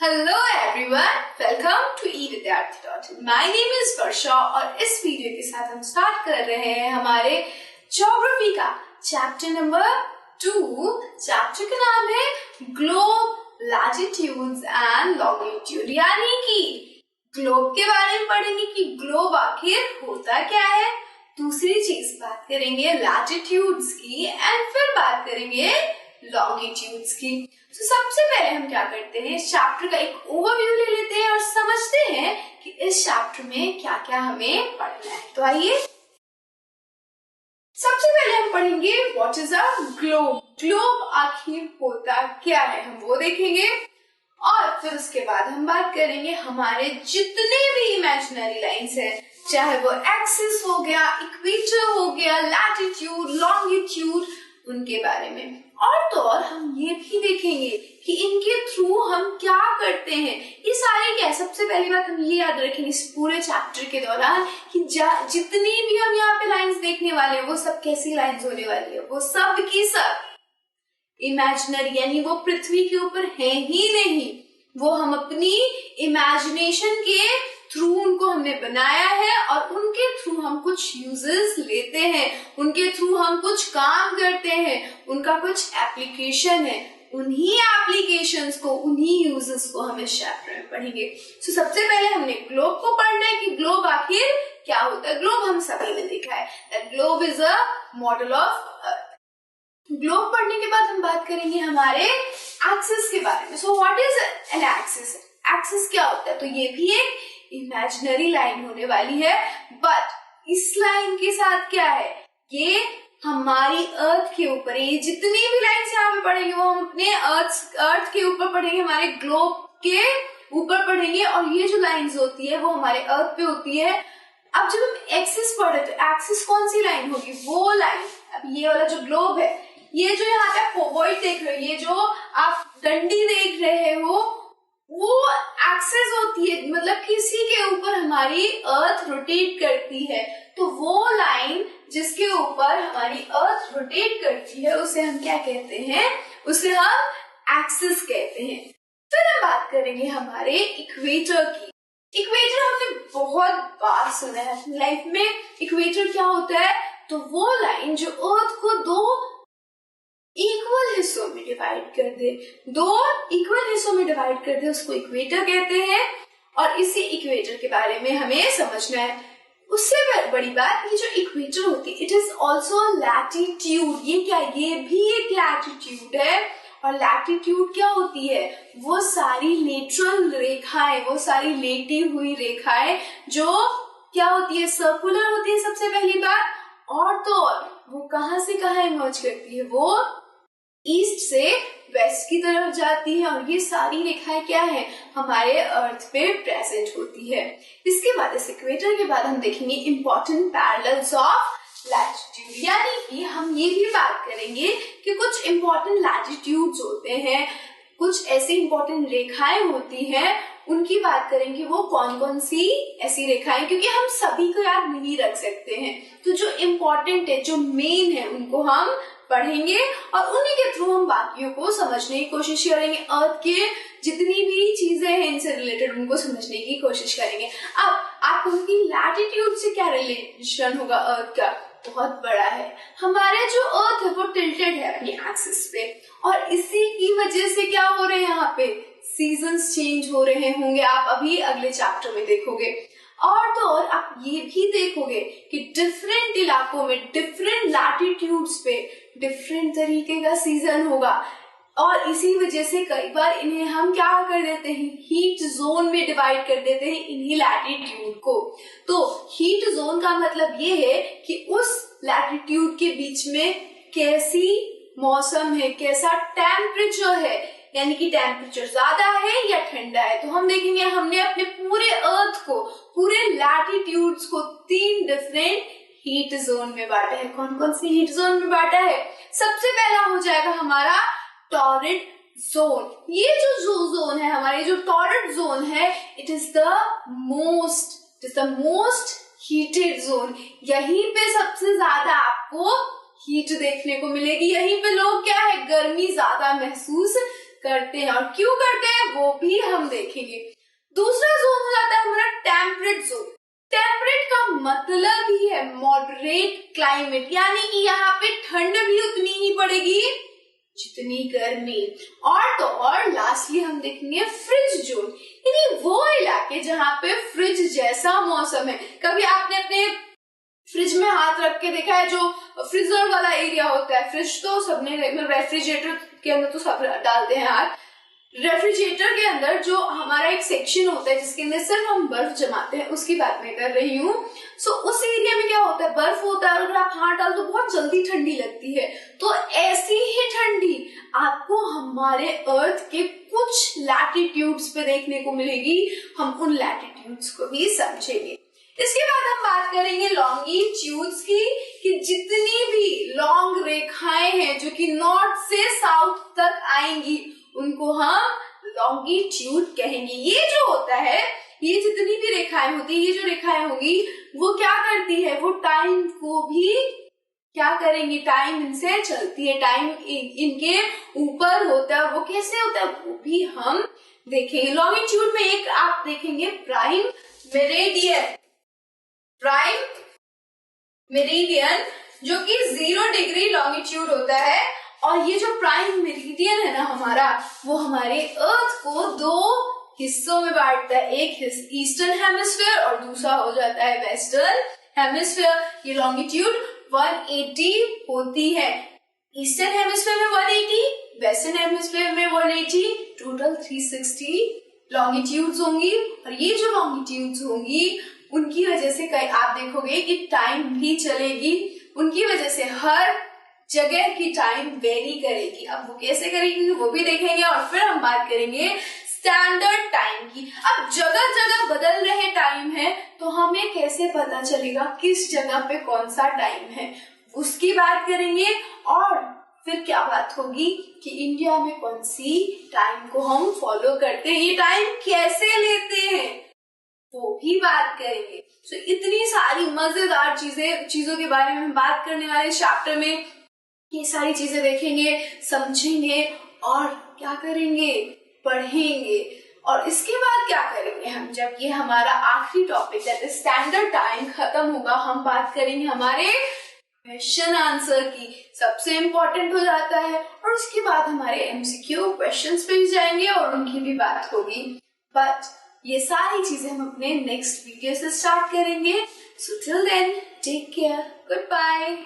Hello everyone, welcome to ई विद्यार्थी। My name is वर्षा और इस वीडियो के साथ हम स्टार्ट कर रहे हैं हमारे ज्योग्राफी का चैप्टर नंबर 2। चैप्टर का नाम है ग्लोब, लैटिट्यूड्स एंड लॉन्गिट्यूड, यानी कि ग्लोब के बारे में पढ़ेंगे कि ग्लोब आखिर होता क्या है। दूसरी चीज बात करेंगे लैटिट्यूड्स की एंड फिर बात करेंगे लॉन्गिट्यूड्स की। तो सबसे पहले हम क्या करते हैं, इस चैप्टर का एक ओवरव्यू ले लेते हैं और समझते हैं कि इस चैप्टर में क्या क्या हमें पढ़ना है। तो आइए सबसे पहले हम पढ़ेंगे what is a globe. Globe आखिर होता क्या है, हम वो देखेंगे और फिर उसके बाद हम बात करेंगे हमारे जितने भी इमेजिनरी लाइंस हैं, चाहे वो एक्सिस हो गया, इक्वेटर हो गया, लैटिट्यूड, लॉन्गिट्यूड, उनके बारे में। और तो और हम ये भी देखेंगे कि इनके थ्रू हम क्या करते हैं। ये सारे क्या है, सबसे पहली बात हम ये याद रखेंगे इस पूरे चैप्टर के दौरान कि जितनी भी हम यहाँ पे लाइंस देखने वाले हैं वो सब कैसी लाइंस होने वाली है, वो सब की सब इमेजिनरी, यानी वो पृथ्वी के ऊपर है ही नहीं, वो हम अपनी इमेजिनेशन के थ्रू उनको हमने बनाया है और उनके थ्रू हम कुछ यूजेस लेते हैं, उनके थ्रू हम कुछ काम करते हैं, उनका कुछ एप्लीकेशन है। उन्हीं एप्लीकेशंस को, उन्हीं यूजेस को हम इस चैप्टर में पढ़ेंगे। तो सबसे पहले हमने ग्लोब को पढ़ना है कि ग्लोब आखिर क्या होता है। ग्लोब हम सभी ने देखा है that globe is a model of earth. Globe पढ़ने के बाद हम बात करेंगे हमारे एक्सिस के बारे में। So what is an axis? Axis क्या होता है? तो ये भी एक इमेजिनरी लाइन होने वाली है, बट इस लाइन के साथ क्या है, ये हमारी अर्थ के ऊपर, ये जितनी भी लाइन्स यहाँ पे पढ़ेंगे वो हम अपने अर्थ के ऊपर पढ़ेंगे, हमारे ग्लोब के ऊपर पढ़ेंगे। और ये जो लाइन्स होती है वो हमारे अर्थ पे होती है। अब जब हम एक्सिस पढ़े तो एक्सिस कौन सी लाइन होगी? वो लाइन, अब ये वाला जो ग्लोब है, ये जो यहाँ पे आप ओवॉइड देख रहे हो, ये जो आप डंडी देख रहे हो, वो एक्सिस होती है, मतलब किसी के ऊपर हमारी अर्थ रोटेट करती है। तो वो लाइन जिसके ऊपर हमारी अर्थ रोटेट करती है उसे हम क्या कहते हैं? उसे हम एक्सिस कहते हैं। फिर हम बात करेंगे हमारे इक्वेटर की। इक्वेटर हमने बहुत बार सुना है अपनी लाइफ में। इक्वेटर क्या होता है? तो वो लाइन जो अर्थ को दो इक्वल हिस्सों में डिवाइड कर दे, दो इक्वल हिस्सों में डिवाइड कर दे, उसको इक्वेटर कहते हैं। और इसी इक्वेटर के बारे में हमें समझना है। उससे बड़ी बात, ये जो इक्वेटर होती है इट इज ऑल्सो लैटिट्यूड। ये क्या, ये भी एक लैटिट्यूड है। और लैटिट्यूड क्या होती है? वो सारी लेटरल रेखाएं, वो सारी लेटी हुई रेखाएं जो क्या होती है, सर्कुलर होती है सबसे पहली बात। और तो वो कहां से कहां इमर्ज करती है, वो ईस्ट से वेस्ट की तरफ जाती है। और ये सारी रेखाएं क्या है, हमारे अर्थ पे प्रेजेंट होती है। इसके बाद इस इक्वेटर के बाद हम देखेंगे इंपॉर्टेंट पैरेलल्स ऑफ लैटिट्यूड, यानी कि हम ये भी बात करेंगे कि कुछ इंपॉर्टेंट लैटिट्यूड्स होते हैं, कुछ ऐसी इंपॉर्टेंट रेखाएं होती हैं, उनकी बात करेंगे वो कौन कौन सी ऐसी रेखाएं, क्योंकि हम सभी को याद नहीं रख सकते हैं। तो जो इम्पोर्टेंट है, जो मेन है, उनको हम पढ़ेंगे और उन्हीं के थ्रू हम बाकियों को समझने की कोशिश करेंगे। अर्थ के जितनी भी चीजें हैं इनसे रिलेटेड उनको समझने की कोशिश करेंगे। अब आप कहोगे लैटिट्यूड से क्या रिलेशन होगा अर्थ का? बहुत बड़ा है। हमारे जो अर्थ है वो टिल्टेड है अपनी एक्सिस पे, और इसी की वजह से क्या हो रहे हैं, यहाँ पे सीजन्स चेंज हो रहे होंगे, आप अभी अगले चैप्टर में देखोगे। और तो और आप ये भी देखोगे कि डिफरेंट इलाकों में, डिफरेंट लैटिट्यूड्स पे डिफरेंट तरीके का सीजन होगा। और इसी वजह से कई बार इन्हें हम क्या कर देते हैं, हीट जोन में डिवाइड कर देते हैं इन्हीं लैटिट्यूड को। तो हीट जोन का मतलब ये है कि उस लैटिट्यूड के बीच में कैसी मौसम है, कैसा टेम्परेचर है, यानी कि टेम्परेचर ज्यादा है या ठंडा है। तो हम देखेंगे हमने अपने पूरे अर्थ को, पूरे लैटिट्यूड्स को 3 डिफरेंट हीट जोन में बांटा है। कौन कौन सी हीट जोन में बांटा है? सबसे पहला हो जाएगा हमारा टॉरिड जोन। ये जो जोन है, हमारे जो टॉरिड जोन है, it is the most heated zone. यहीं पे सबसे ज्यादा आपको हीट देखने को मिलेगी। यहीं पे लोग क्या है, गर्मी ज्यादा महसूस करते हैं। और क्यों करते हैं वो भी हम देखेंगे। दूसरा जोन हो जाता है हमारा टेम्परेट जोन। टेम्परेट का मतलब ही है मॉडरेट क्लाइमेट, यानी कि यहाँ पे ठंड भी उतनी ही पड़ेगी जितनी गर्मी। और तो और लास्टली हम देखेंगे फ्रिज जोन, यानी वो इलाके जहाँ पे फ्रिज जैसा मौसम है। कभी आपने अपने फ्रिज में हाथ रख के देखा है, जो फ्रीजर वाला एरिया होता है, फ्रिज तो सबने, रेफ्रिजरेटर के अंदर तो सब डालते हैं हाथ, रेफ्रिजरेटर के अंदर जो हमारा एक सेक्शन होता है जिसके अंदर सिर्फ हम बर्फ जमाते हैं, उसकी बात मैं कर रही हूँ। सो उस एरिया में क्या होता है, बर्फ होता है और अगर आप हाथ डाल तो बहुत जल्दी ठंडी लगती है। तो ऐसी ही ठंडी आपको हमारे अर्थ के कुछ लैटिट्यूड्स पे देखने को मिलेगी। हम उन लैटिट्यूड्स को भी समझेंगे। इसके बाद हम बात करेंगे लॉन्गिट्यूड्स की, कि जितनी भी लॉन्ग रेखाएं हैं जो कि नॉर्थ से साउथ तक आएंगी उनको हम लॉन्गिट्यूड कहेंगे। ये जो होता है, ये जितनी भी रेखाएं होती है, ये जो रेखाएं होगी वो क्या करती है, वो टाइम को भी क्या करेंगी, टाइम इनसे चलती है, टाइम इनके ऊपर होता है। वो कैसे होता है वो भी हम देखेंगे। लॉन्गिट्यूड में एक आप देखेंगे प्राइम मेरिडियन, प्राइम मेरिडियन जो कि 0 डिग्री लॉन्गिट्यूड होता है। और ये जो प्राइम मेरिडियन है ना हमारा, वो हमारे अर्थ को 2 हिस्सों में बांटता है। एक ईस्टर्न हेमिस्फीयर और दूसरा हो जाता है वेस्टर्न हेमिस्फीयर। ये लॉन्गिट्यूड 180 होती है। ईस्टर्न हेमिस्फीयर में 180, वेस्टर्न हेमिस्फीयर में 180, टोटल 360 लॉन्गिट्यूड्स होंगी। और ये जो लॉन्गिट्यूड्स होंगी उनकी वजह से कई आप देखोगे कि टाइम भी चलेगी, उनकी वजह से हर जगह की टाइम वेरी करेगी। अब वो कैसे करेगी वो भी देखेंगे। और फिर हम बात करेंगे स्टैंडर्ड टाइम की। अब जगह जगह बदल रहे टाइम है तो हमें कैसे पता चलेगा किस जगह पे कौन सा टाइम है, उसकी बात करेंगे। और फिर क्या बात होगी कि इंडिया में कौन सी टाइम को हम फॉलो करते हैं, ये टाइम कैसे लेते हैं वो भी बात करेंगे। तो इतनी सारी मजेदार चीजों के बारे में हम बात करने वाले चैप्टर में। ये सारी चीजें देखेंगे, समझेंगे और क्या करेंगे, पढ़ेंगे। और इसके बाद क्या करेंगे हम, जब ये हमारा आखिरी टॉपिक है स्टैंडर्ड टाइम खत्म होगा, हम बात करेंगे हमारे क्वेश्चन आंसर की। सबसे इम्पोर्टेंट हो जाता है। और उसके बाद हमारे एमसीक्यू क्वेश्चंस पे भी जाएंगे और उनकी भी बात होगी। बट ये सारी चीजें हम अपने नेक्स्ट वीडियो से स्टार्ट करेंगे। So till then take care, good bye.